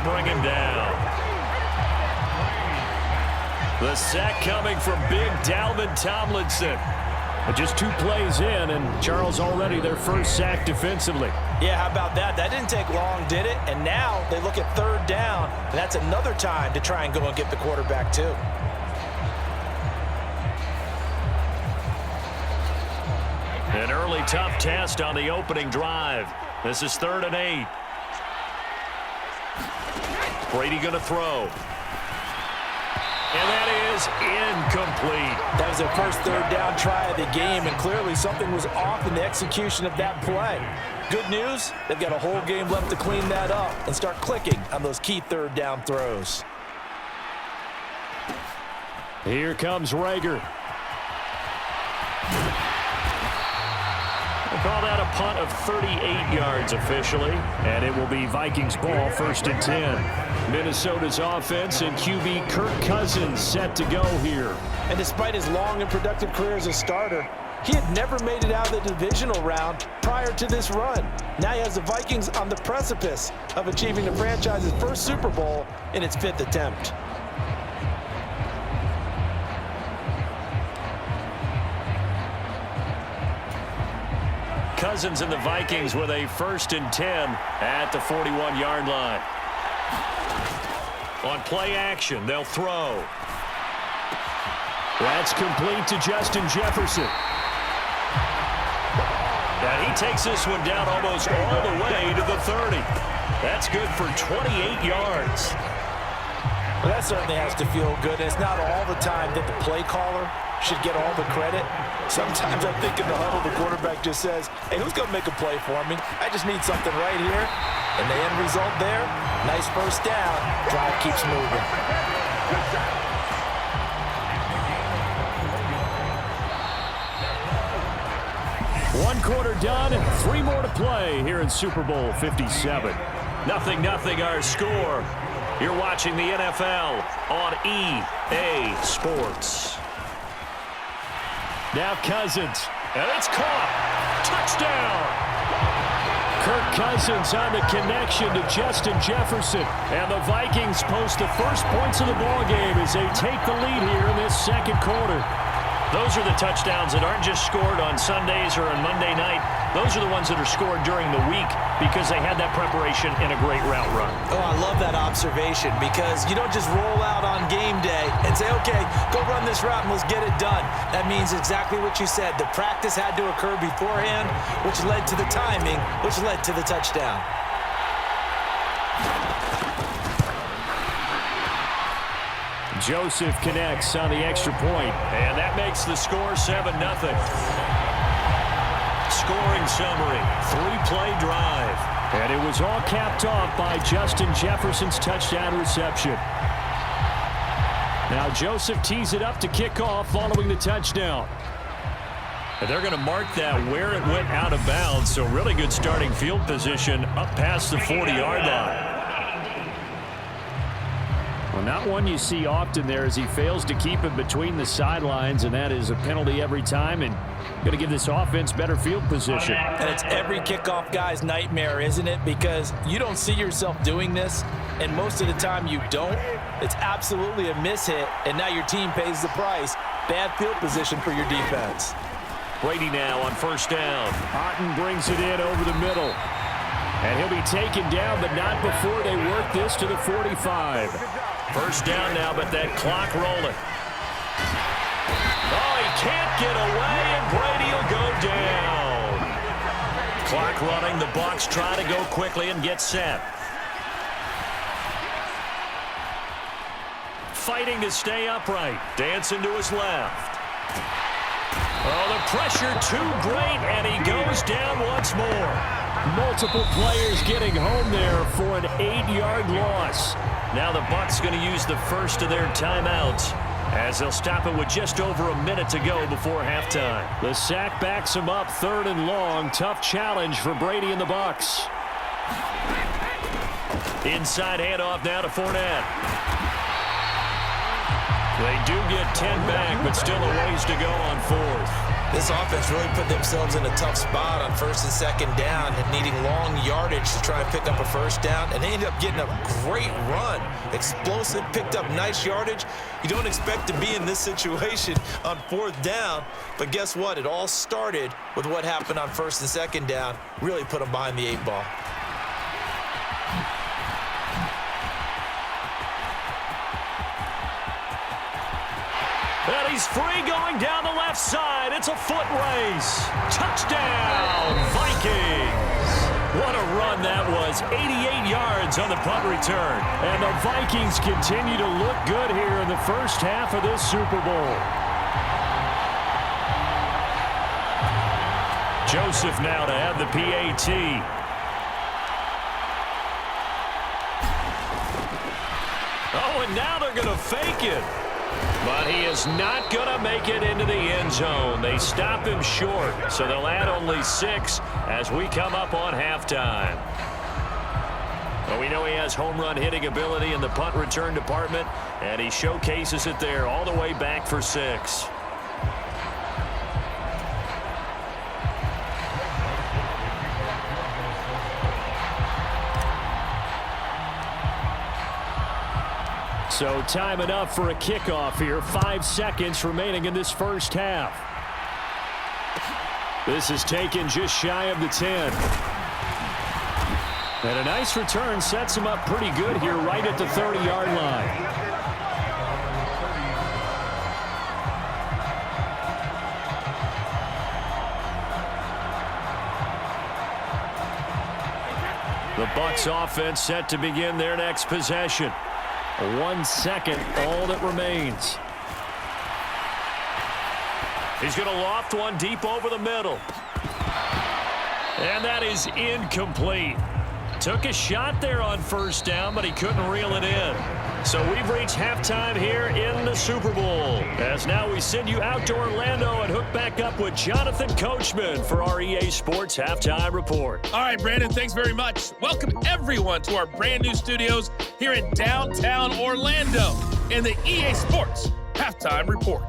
bring him down. The sack coming from big Dalvin Tomlinson. But just 2 plays in, and Charles already their first sack defensively. Yeah, how about that? That didn't take long, did it? And now they look at 3rd down, and that's another time to try and go and get the quarterback too. An early tough test on the opening drive. This is 3rd and 8. Brady going to throw. And that is incomplete. That was their first 3rd down try of the game, and clearly something was off in the execution of that play. Good news, they've got a whole game left to clean that up and start clicking on those key 3rd down throws. Here comes Rager. We'll call that a punt of 38 yards officially, and it will be Vikings ball, 1st and 10. Minnesota's offense and QB Kirk Cousins set to go here. And despite his long and productive career as a starter, he had never made it out of the divisional round prior to this run. Now he has the Vikings on the precipice of achieving the franchise's first Super Bowl in its 5th attempt. Cousins and the Vikings with a 1st and 10 at the 41-yard line. On play action, they'll throw. That's complete to Justin Jefferson. And he takes this one down almost all the way to the 30. That's good for 28 yards. Well, that certainly has to feel good. It's not all the time that the play caller should get all the credit. Sometimes I think in the huddle, the quarterback just says, hey, who's going to make a play for me? I just need something right here. And the end result there, nice 1st down. Drive keeps moving. One quarter done and 3 more to play here in Super Bowl 57. 0-0 our score. You're watching the NFL on EA Sports. Now Cousins. And it's caught. Touchdown. Kirk Cousins on the connection to Justin Jefferson. And the Vikings post the first points of the ballgame as they take the lead here in this 2nd quarter. Those are the touchdowns that aren't just scored on Sundays or on Monday night. Those are the ones that are scored during the week because they had that preparation in a great route run. Oh, I love that observation because you don't just roll out on game day and say, okay, go run this route and let's get it done. That means exactly what you said. The practice had to occur beforehand, which led to the timing, which led to the touchdown. Joseph connects on the extra point. And that makes the score 7-0. Scoring summary, 3-play drive. And it was all capped off by Justin Jefferson's touchdown reception. Now Joseph tees it up to kick off following the touchdown. And they're going to mark that where it went out of bounds. So really good starting field position up past the 40-yard line. Well, not one you see often there as he fails to keep it between the sidelines, and that is a penalty every time, and going to give this offense better field position. And it's every kickoff guy's nightmare, isn't it? Because you don't see yourself doing this, and most of the time you don't. It's absolutely a mishit, and now your team pays the price. Bad field position for your defense. Brady now on 1st down. Otten brings it in over the middle. And he'll be taken down, but not before they work this to the 45. 1st down now, but that clock rolling. Oh, he can't get away, and Brady will go down. Clock running. The Bucs try to go quickly and get set. Fighting to stay upright. Dancing to his left. Oh, the pressure too great, and he goes down once more. Multiple players getting home there for an 8-yard loss. Now the Bucs going to use the first of their timeouts as they'll stop it with just over a minute to go before halftime. The sack backs him up 3rd and long. Tough challenge for Brady and the Bucs. Inside handoff now to Fournette. They do get 10 back, but still a ways to go on 4th. This offense really put themselves in a tough spot on first and second down and needing long yardage to try and pick up a first down, and they ended up getting a great run. Explosive, picked up nice yardage. You don't expect to be in this situation on fourth down, but guess what? It all started with what happened on first and second down. Really put them behind the 8 ball. And he's free going down the left side. It's a foot race. Touchdown, Vikings. What a run that was. 88 yards on the punt return. And the Vikings continue to look good here in the first half of this Super Bowl. Joseph now to add the PAT. Oh, and now they're going to fake it. But he is not going to make it into the end zone. They stop him short, so they'll add only 6 as we come up on halftime. Well, we know he has home run hitting ability in the punt return department, and he showcases it there all the way back for 6. So time enough for a kickoff here. 5 seconds remaining in this first half. This is taken just shy of the 10. And a nice return sets him up pretty good here right at the 30-yard line. The Bucs offense set to begin their next possession. 1 second, all that remains. He's going to loft one deep over the middle. And that is incomplete. Took a shot there on first down, but he couldn't reel it in. So we've reached halftime here in the Super Bowl. As now we send you out to Orlando and hook back up with Jonathan Coachman for our EA Sports Halftime Report. All right, Brandon, thanks very much. Welcome everyone to our brand new studios here in downtown Orlando in the EA Sports Halftime Report.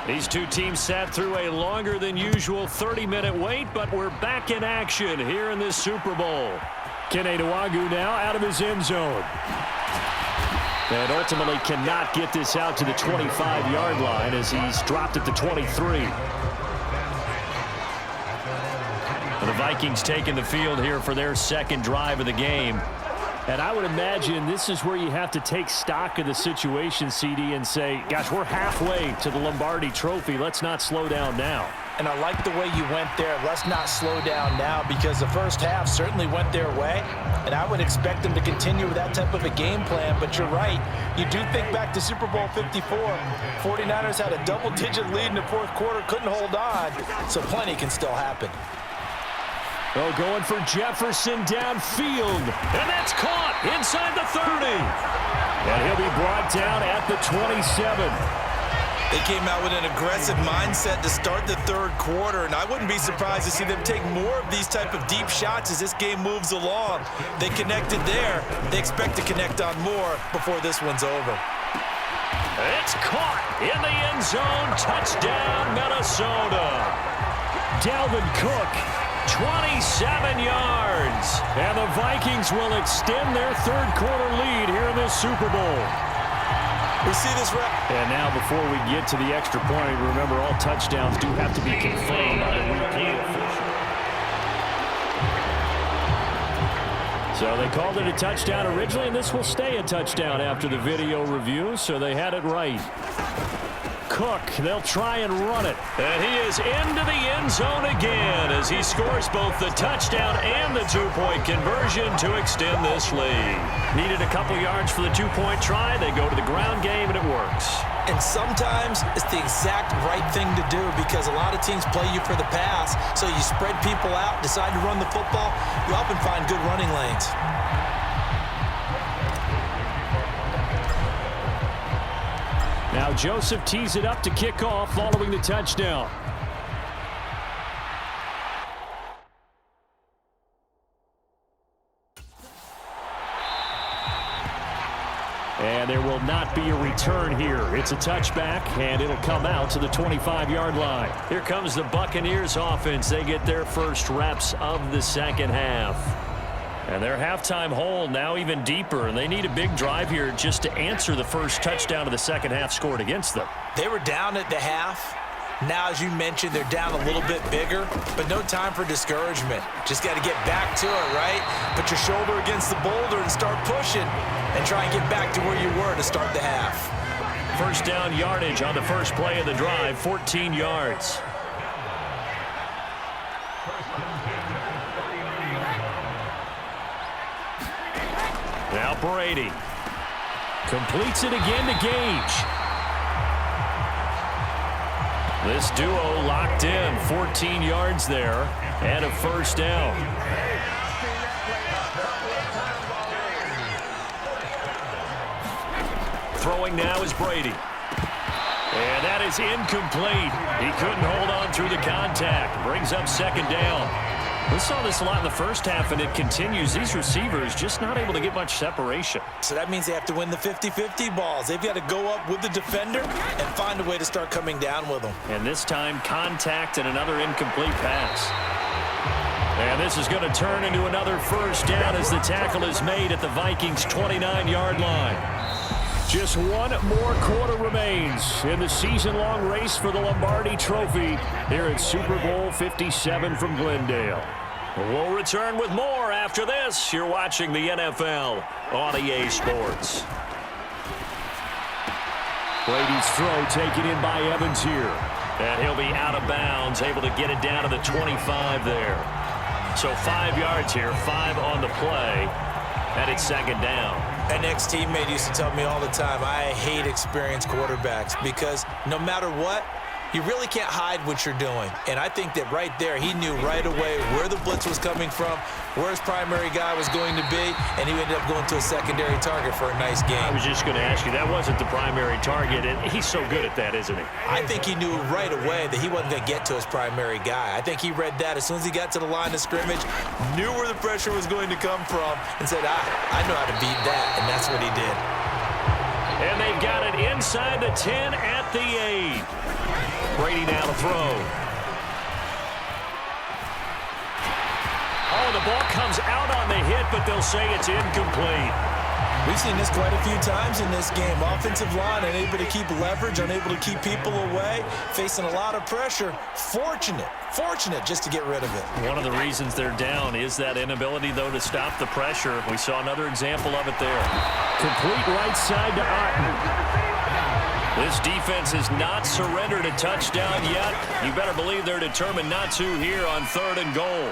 These two teams sat through a longer than usual 30-minute wait, but we're back in action here in this Super Bowl. Kene Nwangwu now out of his end zone. And ultimately cannot get this out to the 25-yard line as he's dropped at the 23. And the Vikings taking the field here for their second drive of the game. And I would imagine this is where you have to take stock of the situation, CD, and say, gosh, we're halfway to the Lombardi Trophy. Let's not slow down now. And I like the way you went there. Let's not slow down now, because the first half certainly went their way. And I would expect them to continue with that type of a game plan. But you're right. You do think back to Super Bowl 54. 49ers had a double-digit lead in the fourth quarter, couldn't hold on. So plenty can still happen. Oh, going for Jefferson downfield. And that's caught inside the 30. And he'll be brought down at the 27. They came out with an aggressive mindset to start the third quarter, and I wouldn't be surprised to see them take more of these type of deep shots as this game moves along. They connected there. They expect to connect on more before this one's over. It's caught in the end zone. Touchdown, Minnesota. Dalvin Cook, 27 yards. And the Vikings will extend their third quarter lead here in this Super Bowl. We see this and now before we get to the extra point, remember all touchdowns do have to be confirmed by the replay official. So they called it a touchdown originally, and this will stay a touchdown after the video review, so they had it right. Cook, they'll try and run it. And he is into the end zone again as he scores both the touchdown and the two-point conversion to extend this lead. Needed a couple yards for the two-point try. They go to the ground game, and it works. And sometimes it's the exact right thing to do, because a lot of teams play you for the pass. So you spread people out, decide to run the football. You often find good running lanes. Now Joseph tees it up to kick off following the touchdown. And there will not be a return here. It's a touchback, and it'll come out to the 25-yard line. Here comes the Buccaneers offense. They get their first reps of the second half. And their halftime hole now even deeper, and they need a big drive here just to answer the first touchdown of the second half scored against them. They were down at the half. Now, as you mentioned, they're down a little bit bigger, but no time for discouragement. Just got to get back to it, right? Put your shoulder against the boulder and start pushing and try and get back to where you were to start the half. First down yardage on the first play of the drive, 14 yards. Now Brady completes it again to Gage. This duo locked in, 14 yards there, and a first down. Throwing now is Brady. And that is incomplete. He couldn't hold on through the contact. Brings up second down. We saw this a lot in the first half, and it continues. These receivers just not able to get much separation. So that means they have to win the 50-50 balls. They've got to go up with the defender and find a way to start coming down with them. And this time, contact and another incomplete pass. And this is going to turn into another first down as the tackle is made at the Vikings' 29-yard line. Just one more quarter remains in the season-long race for the Lombardi Trophy here at Super Bowl 57 from Glendale. We'll return with more after this. You're watching the NFL on EA Sports. Brady's throw taken in by Evans here. And he'll be out of bounds, able to get it down to the 25 there. So 5 yards here, 5 on the play, and it's second down. An ex-teammate used to tell me all the time, I hate experienced quarterbacks because no matter what, you really can't hide what you're doing. And I think that right there, he knew right away where the blitz was coming from, where his primary guy was going to be, and he ended up going to a secondary target for a nice game. I was just going to ask you, that wasn't the primary target, and he's so good at that, isn't he? I think he knew right away that he wasn't going to get to his primary guy. I think he read that as soon as he got to the line of scrimmage, knew where the pressure was going to come from, and said, I know how to beat that, and that's what he did. And they've got it inside the 10 at the 8. Brady now to throw. Oh, the ball comes out on the hit, but they'll say it's incomplete. We've seen this quite a few times in this game. Offensive line unable to keep leverage, unable to keep people away, facing a lot of pressure. Fortunate just to get rid of it. One of the reasons they're down is that inability, though, to stop the pressure. We saw another example of it there. Complete right side to Otten. This defense has not surrendered a touchdown yet. You better believe they're determined not to here on 3rd and goal.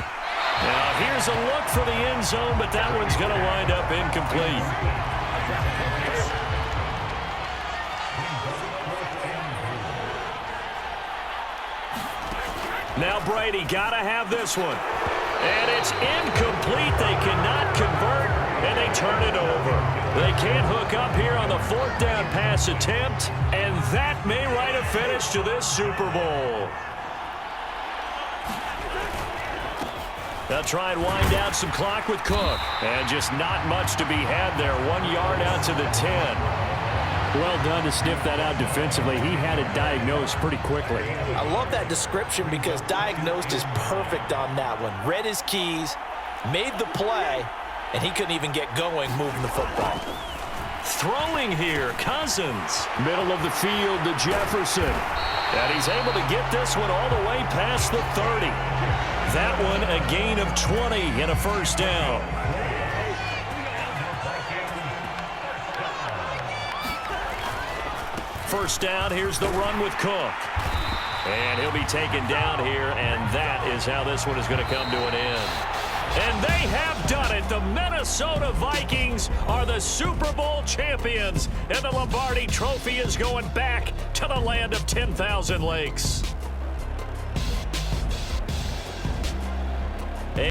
Now, here's a look for the end zone, but that one's going to wind up incomplete. Now Brady got to have this one. And it's incomplete. They cannot convert, and they turn it over. They can't hook up here on the 4th down pass attempt, and that may write a finish to this Super Bowl. They'll try and wind down some clock with Cook. And just not much to be had there. 1 yard out to the 10. Well done to sniff that out defensively. He had it diagnosed pretty quickly. I love that description because diagnosed is perfect on that one. Read his keys, made the play, and he couldn't even get going moving the football. Throwing here, Cousins. Middle of the field to Jefferson. And he's able to get this one all the way past the 30. That one a gain of 20 and a first down. First down, here's the run with Cook. And he'll be taken down here, and that is how this one is going to come to an end. And they have done it. The Minnesota Vikings are the Super Bowl champions, and the Lombardi Trophy is going back to the land of 10,000 lakes.